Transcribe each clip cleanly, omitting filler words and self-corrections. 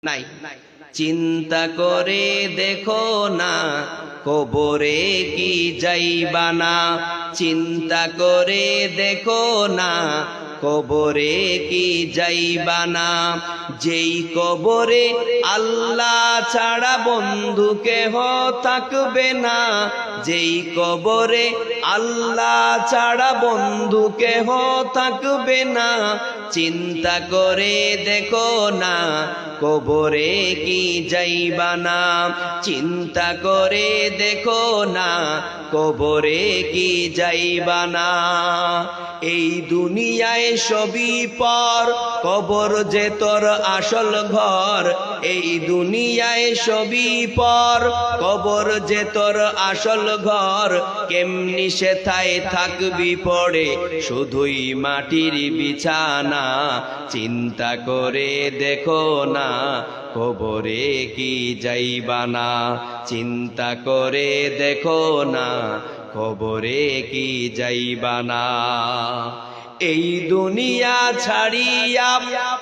নাই। চিন্তা করে দেখো না কবরে কি যাইবা না, চিন্তা করে দেখো না কবরে কি যাইবা না। যেই কবরে আল্লাহ ছাড়া বন্ধু কেহ থাকবে না, যেই কবরে আল্লাহ ছাড়া বন্ধু কেহ থাকবে না। চিন্তা করে দেখো না কবরে কি যাইবা না, চিন্তা করে দেখো না কবরে কি যাইবা না। এই দুনিয়ায় সবই পর, কবর যে তোর আসল ঘর। এই দুনিয়ায় সবই পর, কবর যে তোর আসল ঘর। কেমনি সেথায় থাকবি পড়ে শুধুই মাটির বিছানা। চিন্তা করে দেখো না কবরে কি যাইবা না, চিন্তা করে দেখো না কবরে কি যাইবা না। এই দুনিয়া ছাড়িয়া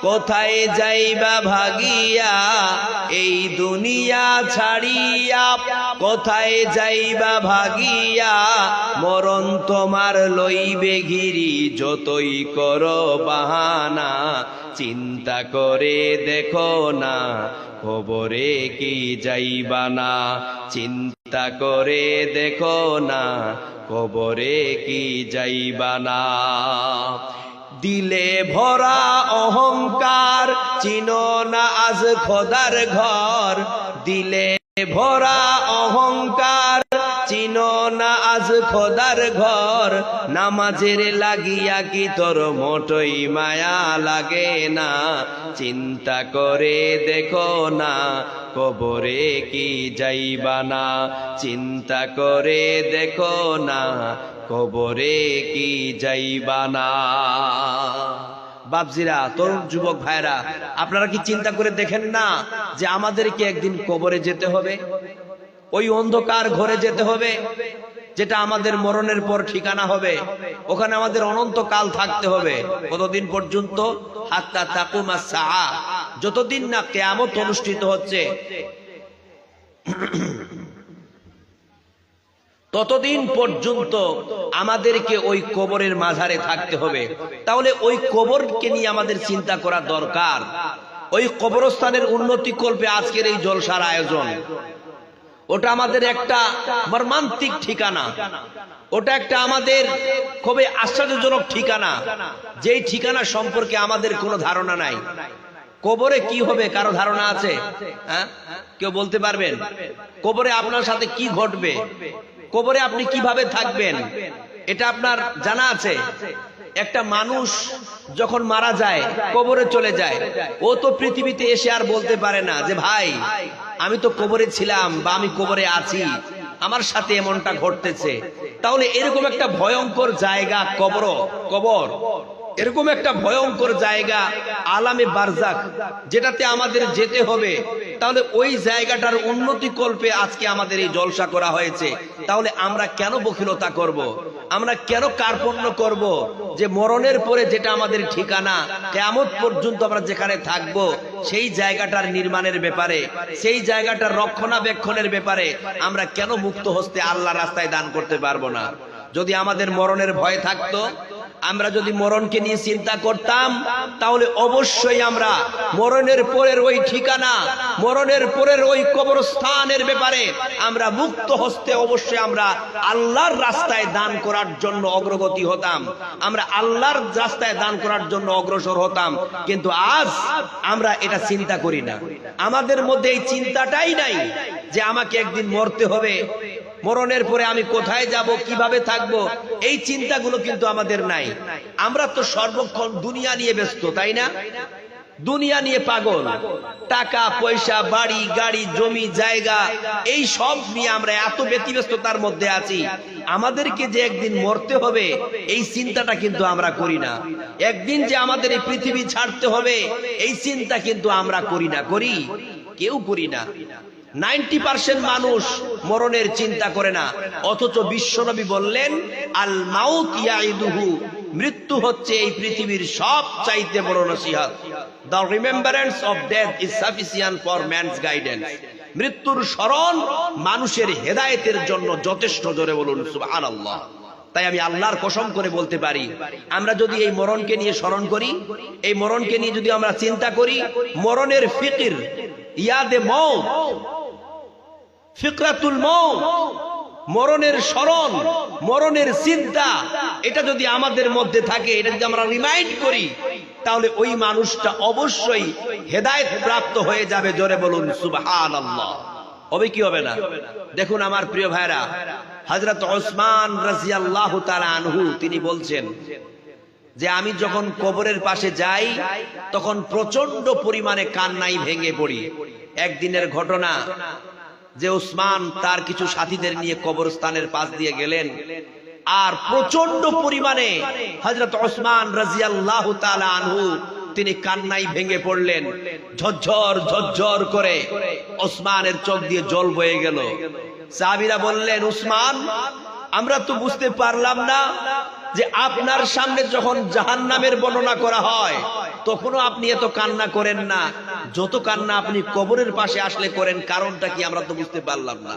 কোথায় যাইবা ভাগিয়া, এই দুনিয়া ছাড়িয়া কোথায় যাইবা ভাগিয়া। মরণ তোমার লইবে ঘিরি যতই করো বাহানা। চিন্তা করে দেখো না কবরে কি যাইবা না, চিন্তা করে দেখো না কবরে কি যাইবা না। দিলে ভরা অহংকার চিনো না আজ খোদার ঘর। দিলে ভরা অহংকার চিনো না আজ খোদার ঘর। নামাজের লাগিয়া কি তোর মোটই মায়া লাগে না। চিন্তা করে দেখো না কবরে কি যাইবা না, চিন্তা করে দেখো না কবরে কি যাইবা না। বাপজিরা, তরুণ যুবক ভাইরা, আপনারা কি চিন্তা করে দেখেন না যে আমাদেরকে একদিন কবরে যেতে হবে, ওই অন্ধকার ঘরে যেতে হবে যেটা আমাদের মরণের পর ঠিকানা হবে। ওখানে আমাদের অনন্তকাল থাকতে হবে। কতদিন পর্যন্ত? হাত্তা তাকুমাস সাআ, যতদিন না কিয়ামত অনুষ্ঠিত হচ্ছে ততদিন পর্যন্ত আমাদেরকে ওই কবরের মাঝারে থাকতে হবে। তাহলে ওই কবরকে নিয়ে আমাদের চিন্তা করা দরকার। ওই কবরস্থানের উন্নতি কল্পে আজকের এই জলসার আয়োজন। ওটা আমাদের একটা মর্মান্তিক ঠিকানা, ওটা একটা আমাদের খুবই আশ্চর্যজনক ঠিকানা, যেই ঠিকানা সম্পর্কে আমাদের কোনো ধারণা নাই। কবরে কি হবে কারো ধারণা আছে? হ্যাঁ, কেউ বলতে পারবেন? কবরে আপনার সাথে কি ঘটবে, কবরে আপনি কিভাবে থাকবেন, এটা আপনার জানা আছে? একটা মানুষ যখন মারা যায়, কবরে চলে যায়, ও তো পৃথিবীতে এসে আর বলতে পারে না যে ভাই আমি তো কবরে ছিলাম বা আমি কবরে আছি, আমার সাথে এমনটা ঘটতেছে। তাহলে এরকম একটা ভয়ঙ্কর জায়গা কবর, এরকম একটা ভয়ঙ্কর জায়গা আলামে বারজাখ, যেটাতে আমাদের যেতে হবে। তাহলে ওই জায়গাটার উন্নতি কল্পে আজকে আমাদের এই জলসা করা হয়েছে। তাহলে আমরা কেন বখিলতা করব? আমরা কেন কার্পণ্য করব যে মরণের পরে যেটা আমাদের ঠিকানা, কিয়ামত পর্যন্ত আমরা যেখানে থাকব, সেই জায়গাটার নির্মাণের ব্যাপারে, সেই জায়গাটার রক্ষণাবেক্ষণের ব্যাপারে আমরা কেন মুক্ত হস্তে আল্লাহর রাস্তায় দান করতে পারবো না? যদি আমাদের মরণের ভয় থাকতো, আমরা যদি মরণকে নিয়ে চিন্তা করতাম, তাহলে অবশ্যই আমরা মরণের পরের ওই ঠিকানা, মরণের পরের ওই কবরস্থানের ব্যাপারে আমরা মুক্ত হস্তে অবশ্যই আমরা আল্লাহর রাস্তায় দান করার জন্য অগ্রগতি হতাম, আমরা আল্লাহর রাস্তায় দান করার জন্য অগ্রসর হতাম। কিন্তু আজ আমরা এটা চিন্তা করি না। আমাদের মধ্যে এই চিন্তাটাই নাই যে আমাকে একদিন মরতে হবে, মরণের পরে আমি কোথায় যাব, কিভাবে থাকব, এই চিন্তাগুলো কিন্তু আমাদের নাই। আমরা তো সর্বক্ষণ দুনিয়া নিয়ে ব্যস্ত, তাই না? দুনিয়া নিয়ে পাগল, টাকা পয়সা, বাড়ি গাড়ি, জমি জায়গা, এই সব নিয়ে আমরা এত ব্যতিব্যস্ততার মধ্যে আছি। আমাদেরকে যে একদিন মরতে হবে এই চিন্তাটা কিন্তু আমরা করি না। একদিন যে আমাদের এই পৃথিবী ছাড়তে হবে এই চিন্তা কিন্তু আমরা করি না। করি? কেউ করি না। 90% মানুষ মরণের চিন্তা করে না। অথচ বিশ্বনবী বললেন, আল মাউত ইয়াইদুহু, মৃত্যু হচ্ছে এই পৃথিবীর সবচাইতে বড় নসিহত। The remembrance of death is sufficient for man's guidance. মৃত্যুর স্মরণ মানুষের হেদায়েতের জন্য যথেষ্ট। জোরে বলুন সুবহানাল্লাহ। তাই আমি আল্লাহর কসম করে বলতে পারি, আমরা যদি এই মরণকে নিয়ে স্মরণ করি, এই মরণকে নিয়ে যদি আমরা চিন্তা করি, মরণের ফিকির, ইয়াদে মউত, ফিকরাতুল মউত, মরণের স্মরণ, মরণের চিন্তা, এটা যদি আমাদের মধ্যে থাকে, এটা যদি আমরা রিমাইন্ড করি, তাহলে ওই মানুষটা অবশ্যই হেদায়েত প্রাপ্ত হয়ে যাবে। জোরে বলুন সুবহানাল্লাহ। হবে কি হবে না? দেখুন আমার প্রিয় ভাইরা, হযরত ওসমান রাদিয়াল্লাহু তাআলা আনহু তিনি বলছেন যে আমি যখন কবরের পাশে যাই তখন প্রচন্ড পরিমাণে কান্নায় ভেঙে পড়ি। একদিনের ঘটনা যে ওসমান তার কিছু সাথীদের নিয়ে কবরস্থানের পাশ দিয়ে গেলেন, আর প্রচন্ড পরিমাণে হযরত ওসমান রাদিয়াল্লাহু তাআলা আনহু তিনি কান্নায় ভেঙে পড়লেন। ঝরঝর ঝরঝর করে ওসমানের চোখ দিয়ে জল বয়ে গেল। সাহাবীরা বললেন, ওসমান, আমরা তো বুঝতে পারলাম না যে আপনার সামনে যখন জাহান্নামের বর্ণনা করা হয় তখনও আপনি এত কান্না করেন না, যত কান্না আপনি কবরের পাশে আসলে করেন, কারণটা কি আমরা তো বুঝতে পারলাম না।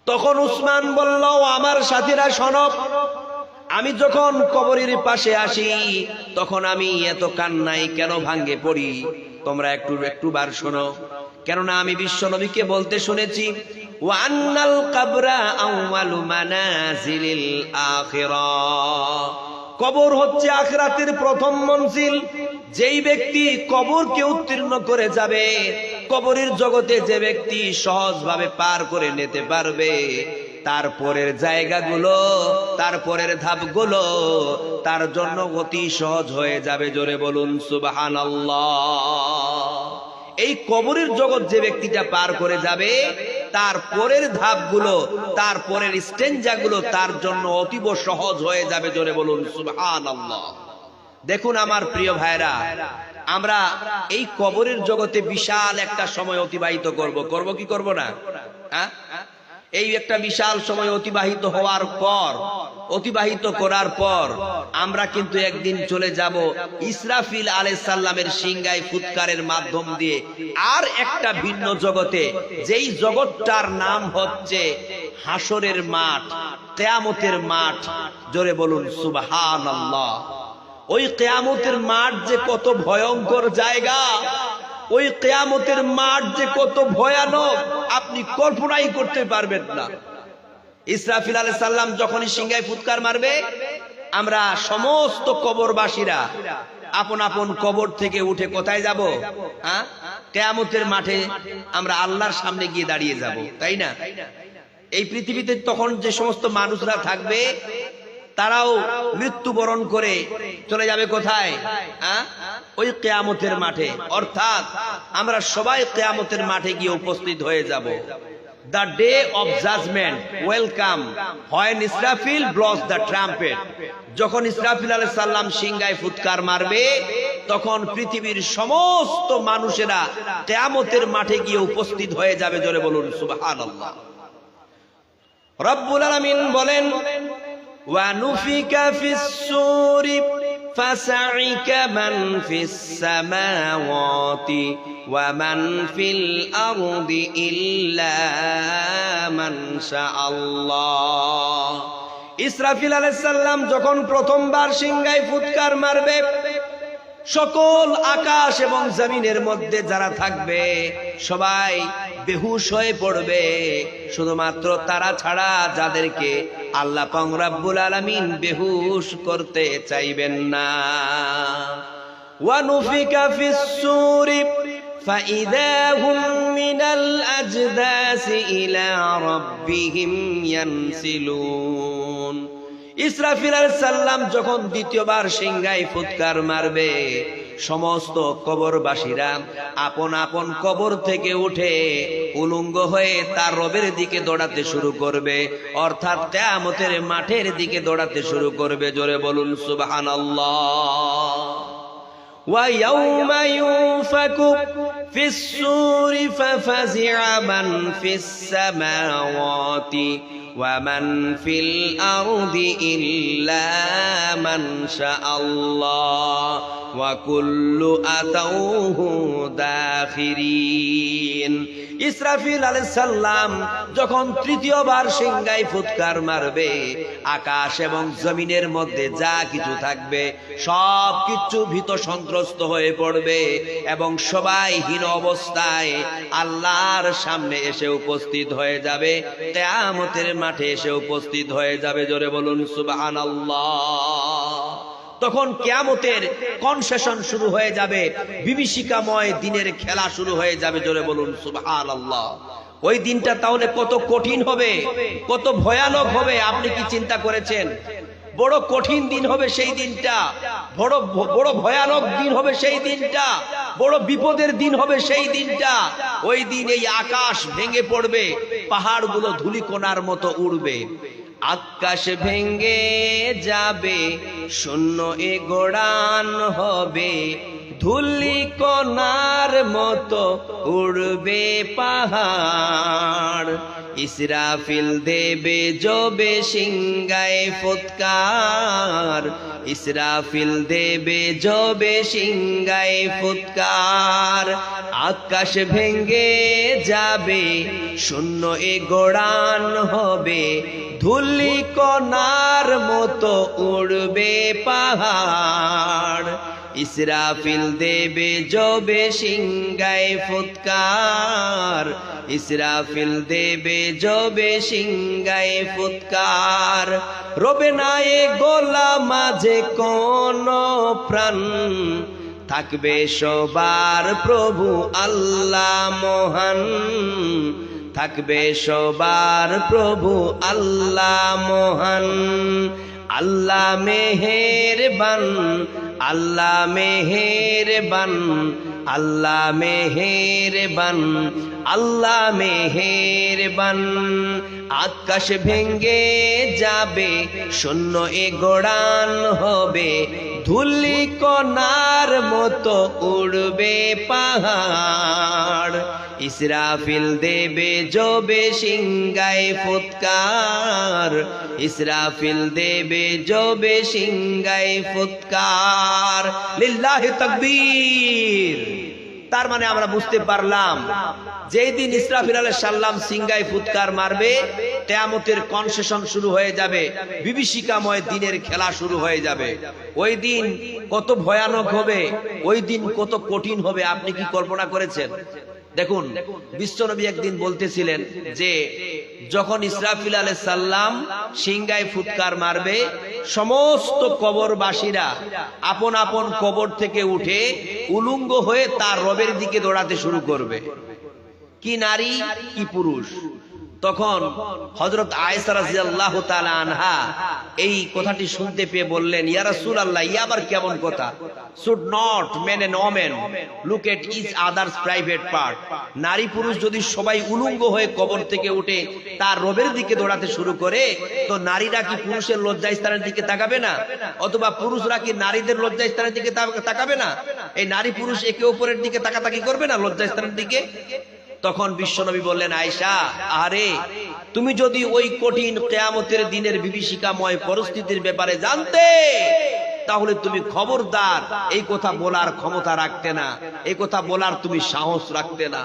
তখন উসমান বলল, আমার সাথীরা শোনো, আমি যখন কবরের পাশে আসি তখন আমি এত কান্নায় কেন ভাঙ্গে পড়ি, তোমরা একটু বার শোনো। কেননা আমি বিশ্ব নবীকে বলতে শুনেছি, ওয়ান্নাল কাবরা আউয়ালু মানাজিলিল আখিরাহ, কবর হচ্ছে আখিরাতের প্রথম মঞ্জিল। যেই ব্যক্তি কবরকে উত্তীর্ণ করে যাবে, কবরের জগতে যে ব্যক্তি সহজভাবে পার করে নিতে পারবে, তারপরের জায়গাগুলো, তারপরের ধাপগুলো তার জন্য অতি সহজ হয়ে যাবে। জোরে বলুন সুবহানাল্লাহ। এই কবরের জগৎ যে ব্যক্তিটা পার করে যাবে, তারপরের ধাপগুলো, তারপরের স্টেঞ্জাগুলো তার জন্য অতীব সহজ হয়ে যাবে। জোরে বলুন সুবহানাল্লাহ। দেখুন আমার প্রিয় ভাইরা, আমরা এই কবরের জগতে বিশাল একটা সময় অতিবাহিত করব কি করব না? এই একটা বিশাল সময় অতিবাহিত হওয়ার পর, অতিবাহিত করার পর আমরা কিন্তু একদিন চলে যাব ইসরাফিল আলাইহিস সালামের সিংহায় ফুৎকারের মাধ্যম দিয়ে আর একটা ভিন্ন জগতে, যেই জগৎটার নাম হচ্ছে হাসরের মাঠ, কিয়ামতের মাঠ। জোরে বলুন সুবহানাল্লাহ। ওই কিয়ামতের মাঠ যে কত ভয়ঙ্কর জায়গা, ওই কিয়ামতের মাঠ যে কত ভয়ানক, আপনি কল্পনাই করতে পারবেন না। ইসরাফিল আলাইহিস সালাম যখনই সিংহায় ফুৎকার মারবে, আমরা সমস্ত কবরবাসীরা আপন আপন কবর থেকে উঠে কোথায় যাব? কিয়ামতের মাঠে আমরা আল্লাহর সামনে গিয়ে দাঁড়িয়ে যাব, তাই না? এই পৃথিবীতে তখন যে সমস্ত মানুষরা থাকবে তারাও মৃত্যুবরণ করে চলে যাবে কোথায়? ওই কিয়ামতের মাঠে। অর্থাৎ আমরা সবাই কিয়ামতের মাঠে গিয়ে উপস্থিত হয়ে যাব। The day of judgment will come when Israfil blows the trumpet. যখন ইসরাফিল আলাইহিস সালাম সিংহায় ফুৎকার মারবে, তখন পৃথিবীর সমস্ত মানুষেরা কিয়ামতের মাঠে গিয়ে উপস্থিত হয়ে যাবে। জোরে বলুন সুবহানাল্লাহ। রব্বুল আলামিন বলেন, وَنُفِخَ فِي الصُّورِ فَصَعِقَ مَنْ فِي السَّمَاوَاتِ وَمَنْ فِي الْأَرْضِ إِلَّا مَنْ شَاءَ اللَّهُ। ইসরাফিল আলাইহিস সালাম যখন প্রথমবার সিংহায় ফুৎকার মারবে, সকল আকাশ এবং জমিনের মধ্যে যারা থাকবে সবাই বেহুশ হয়ে পড়বে, শুধুমাত্র তারা ছাড়া যাদেরকে আল্লাহ পাক রব্বুল আলামিন বেহুশ করতে চাইবেন না। ওয়ানুফিকা ফিস সূরি ফাইদা হুম মিনাল আজদাসি ইলা রাব্বিহিম ইয়ানসিলুন। ইসরাফিল আলাইহিস সালাম যখন দ্বিতীয়বার সিংহায় ফুৎকার মারবে, সমস্ত কবরবাসীরা আপন আপন কবর থেকে উঠে উলঙ্গ হয়ে তার রবের দিকে দৌড়াতে শুরু করবে, অর্থাৎ কিয়ামতের মাঠের দিকে দৌড়াতে শুরু করবে। জোরে বলুন সুবহানাল্লাহ। ওয়া ইয়াউমা ইউফাকু ফিস সূরি ফাফাজিআ মান ফিস সামাওয়াতি ومن في الأرض إلا من شاء الله وكل أتوه داخرين ইসরাফিল আলাইহিস সালাম যখন তৃতীয়বার সিংহায় ফুৎকার মারবে, আকাশ এবং জমিনের মধ্যে যা কিছু থাকবে সব কিছু ভীত সন্ত্রস্ত হয়ে পড়বে এবং সবাই হীন অবস্থায় আল্লাহর সামনে এসে উপস্থিত হয়ে যাবে, কিয়ামতের মাঠে এসে উপস্থিত হয়ে যাবে। জোরে বলুন সুবহানাল্লাহ। তখন কিয়ামতের কনসেশন শুরু হয়ে যাবে, বিভীষিকাময় দিনের খেলা শুরু হয়ে যাবে। জোরে বলুন সুবহানাল্লাহ। ওই দিনটা তাহলে কত কঠিন হবে, কত ভয়ানক হবে আপনি কি চিন্তা করেছেন? বড় কঠিন দিন হবে সেই দিনটা, বড় ভয়ানক দিন হবে সেই দিনটা, বড় বিপদের দিন হবে সেই দিনটা। ওই দিন এই আকাশ ভেঙে পড়বে, পাহাড়গুলো ধূলিকণার মতো উড়বে, আকাশ ভেঙে যাবে, শূন্য এ গোড়ান হবে, ধূলিকণার মতো উড়বে পাহাড়। ইসরাফিল দেবে জবে সিংহায় ফুৎকার, ইসরাফিল দেবে জবে সিংহায় ফুৎকার, আকাশ ভেঙে যাবে, শূন্য এ গোড়ান হবে, ধূলিকণার মতো উড়বে পাহাড়। ইসরাফিল দেবে জবে সিংহায় ফুৎকার, ইসরাফিল দেবে জবে সিংহায় ফুৎকার। রবে না এ গলা মাঝে কোন প্রাণ, থাকবে সবার প্রভু আল্লাহ মহান, থাকবে সবার প্রভু আল্লাহ মহান। আল্লাহ মেহেরবান, আল্লাহ মেহেরবান, আল্লাহ মেহেরবান, আল্লাহ মেহেরবান। আকাশ ভেঙে যাবে, শূন্য এ গোড়ান হবে, ধূলিকণার মতো উড়বে পাহাড়। ইসরাফিল দেবে জবে সিংহায় ফুৎকার, ইসরাফিল দেবে জবে সিংহায় ফুৎকার। লিল্লাহি তাকবীর। তার মানে আমরা বুঝতে পারলাম যেই দিন ইসরাফিল আলাইহিস সালাম সিংহায় ফুৎকার মারবে, কিয়ামতের কনসেশন শুরু হয়ে যাবে, বিভীষিকাময় দিনের খেলা শুরু হয়ে যাবে। ওই দিন কত ভয়ানক হবে, ওই দিন কত কঠিন হবে আপনি কি কল্পনা করেছেন? দেখুন, বিশ্বনবী একদিন বলতেছিলেন যে যখন ইসরাফিল আলাইহিস সালাম সিংহায় ফুৎকার মারবে, সমস্ত কবরবাসীরা আপন আপন কবর থেকে উঠে উলঙ্গ হয়ে তার রবের দিকে দৌড়াতে শুরু করবে। কি নারী কি পুরুষ। তখন হযরত আয়েশা রাদিয়াল্লাহু তাআলা আনহা এই কথাটি শুনতে পেয়ে বললেন, ইয়া রাসূলুল্লাহ, ইয়া আবার কেমন কথা? Should not men and women look at each others private part. নারী পুরুষ যদি সবাই উলঙ্গ হয়ে কবর থেকে উঠে তার রবের দিকে দৌড়াতে শুরু করে, তো নারীরা কি পুরুষের লজ্জাস্থানের দিকে তাকাবে না? অথবা পুরুষরা কি নারীদের লজ্জাস্থানের দিকে তাকাবে না? এই নারী পুরুষ একে অপরের দিকে তাকাতাকি করবে না লজ্জাস্থানের দিকে? তখন বিশ্বনবী বললেন, আয়েশা, আরে তুমি যদি ওই কঠিন কিয়ামতের দিনের বিভীষিকাময় পরিস্থিতির ব্যাপারে জানতে, তাহলে তুমি খবরদার এই কথা বলার ক্ষমতা রাখতে না, এই কথা বলার তুমি সাহস রাখতে না।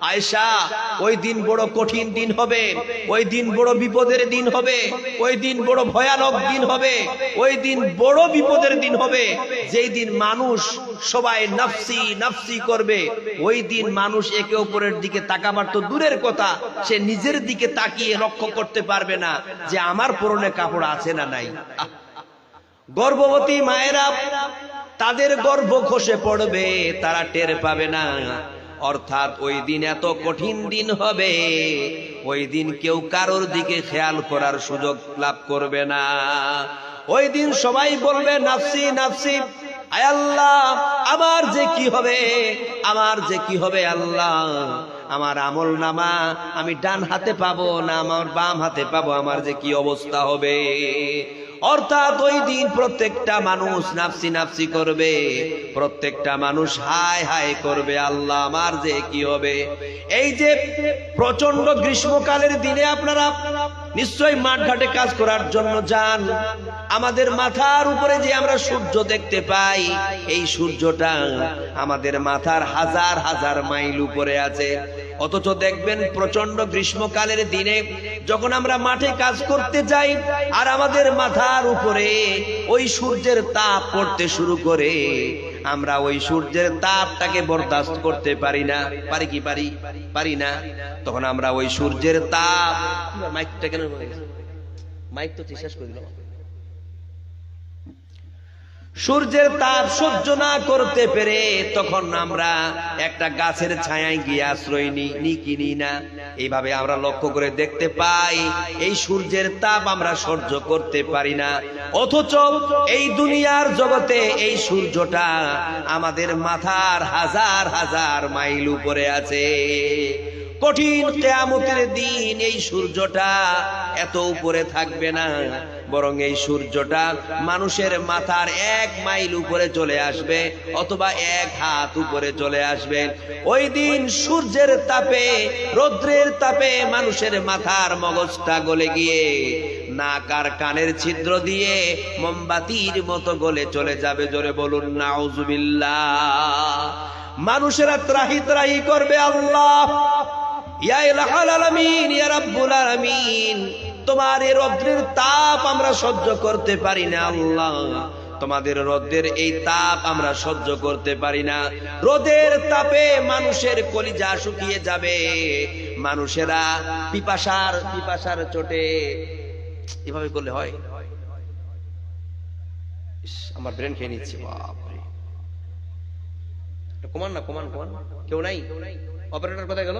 আয়েশা, ওই দিন বড় কঠিন দিন হবে, ওই দিন বড় বিপদের দিন হবে, ওই দিন বড় ভয়ানক দিন হবে, ওই দিন বড় বিপদের দিন হবে, যেই দিন মানুষ সবাই নফসি নফসি করবে। ওই দিন মানুষ একে অপরের দিকে তাকাবার তো দূরের কথা, সে নিজের দিকে তাকিয়ে লক্ষ্য করতে পারবে না যে আমার পরনে কাপড় আছে না নাই। গর্ভবতী মায়েরা তাদের গর্ভ খসে পড়বে, তারা টের পাবে না। অর্থাৎ ওই দিন এত কঠিন দিন হবে, ওই দিন কেউ কারোর দিকে খেয়াল করার সুযোগ লাভ করবে না। ওই দিন সবাই বলবে নাফসি নাফসি, আয় আল্লাহ আমার যে কি হবে, আমার যে কি হবে আল্লাহ, আমার আমল নামা আমি ডান হাতে পাবো না আমার বাম হাতে পাবো, আমার যে কি অবস্থা হবে। অর্থাৎ ওই দিন প্রত্যেকটা মানুষ নাফসি নাফসি করবে, প্রত্যেকটা মানুষ হায় হায় করবে, আল্লাহ আমার যে কি হবে। এই যে প্রচন্ড গ্রীষ্মকালের দিনে আপনারা নিশ্চয়ই মাঠ ঘাটে কাজ করার জন্য যান, আমাদের মাথার উপরে যে আমরা সূর্য দেখতে পাই, এই সূর্যটা আমাদের মাথার হাজার হাজার মাইল উপরে আছে। অথচ দেখবেন প্রচন্ড গ্রীষ্মকালের দিনে যখন আমরা মাঠে কাজ করতে যাই আর আমাদের মাথার উপরে ওই সূর্যের তাপ পড়তে শুরু করে, আমরা ওই সূর্যের তাপটাকে বরদাস্ত করতে পারি না। পারি কি পারি? পারি না। তখন আমরা ওই সূর্যের তাপ, মাইকটা কেন মাইক তো শেষ করে দিল, সূর্যের তাপ সহ্য না করতে পেরে তখন আমরা একটা গাছের ছায়ায় গিয়ে আশ্রয় নিই না। এইভাবে আমরা লক্ষ্য করে দেখতে পাই এই সূর্যের তাপ আমরা সহ্য করতে পারি না। অথচ এই দুনিয়ার জগতে এই সূর্যটা আমাদের মাথার হাজার হাজার মাইল উপরে আছে। কঠিন কিয়ামতের দিন এই সূর্যটা এত উপরে থাকবে না, বরং এই সূর্যটা মানুষের মাথার 1 মাইল উপরে চলে আসবে অথবা 1 হাত উপরে চলে আসবে। ওই দিন সূর্যের তাপে, রৌদ্রের তাপে মানুষের মাথার মগজটা গলে গিয়ে নাক আর কানের ছিদ্র দিয়ে মোমবাতির মতো গলে চলে যাবে। জোরে বলুন নাউজুবিল্লাহ। মানুষেরা ত্রাহি ত্রাহি করবে, আল্লাহ ইয়া ইলাহাল আলামিন, ইয়া রাব্বুল আলামিন, তোমার এই রৌদ্রের তাপ আমরা সহ্য করতে পারি না। আল্লাহ তোমাদের রোদের এই তাপ আমরা সহ্য করতে পারি না। রোদের তাপে মানুষের কলিজা শুকিয়ে যাবে, মানুষেরা পিপাসার চোটে। এভাবে করলে হয়? আমার ব্রেন খেয়ে নিচ্ছে, বাপরে। কমান না, কমান কমান। কেউ নাই? অপারেটর কোথায় গেল?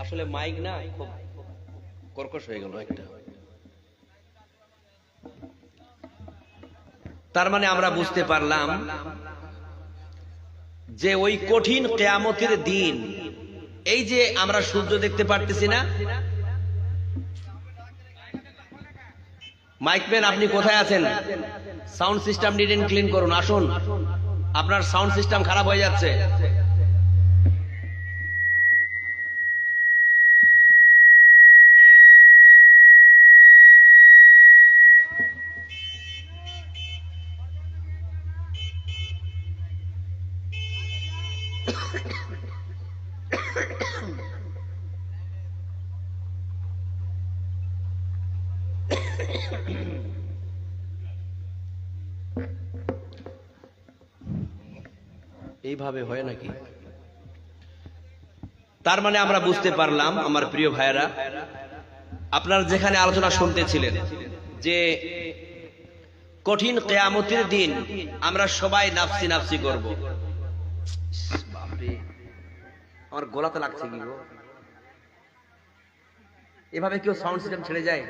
আসলে মাইক না খুব কর্কশ হয়ে গেল একটা। তার মানে আমরা বুঝতে পারলাম যে ওই কঠিন কিয়ামতের দিন, এই যে আমরা সূর্য দেখতে পারতেছি না। মাইকম্যান আপনি কোথায় আছেন? Sound system neat and clean করুন, আসুন। আপনার সাউন্ড সিস্টেম খারাপ হয়ে যাচ্ছে। এইভাবে হয় নাকি? তার মানে আমরা বুঝতে পারলাম আমার প্রিয় ভাইয়েরা, আপনারা যেখানে আলোচনা শুনতেছিলেন যে কঠিন কিয়ামতের দিন আমরা সবাই নাফসি নাফসি করব। বাপরে, আমার গলাতে লাগছে কি গো? এভাবে কেউ সাউন্ড সিস্টেম ছেড়ে যায়?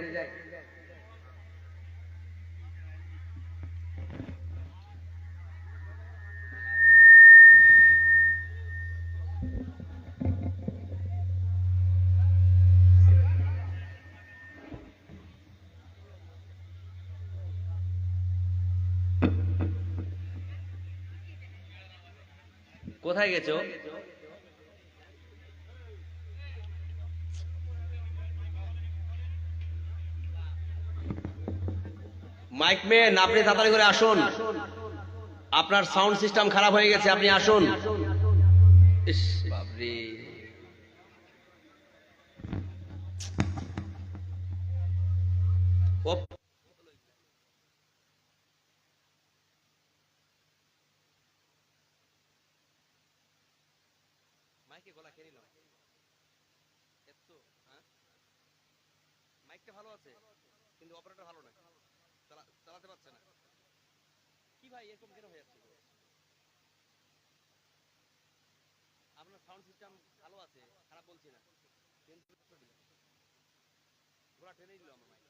কোথায় গেছো? মাইকম্যান আপনি তাড়াতাড়ি করে আসুন, আপনার সাউন্ড সিস্টেম খারাপ হয়ে গেছে, আপনি আসুন। ইস বাপরে, মাইকে গলা খেয়ে নিল। মাইকটা ভালো আছে কিন্তু অপারেটর ভালো না, চালাতে পারছে না। কি ভাই এরকম কেন হয়ে যাচ্ছে? আপনার সাউন্ড সিস্টেম ভালো আছে, খারাপ বলছি না, কিন্তু ঘোড়া টেনে দিল আমার মাইক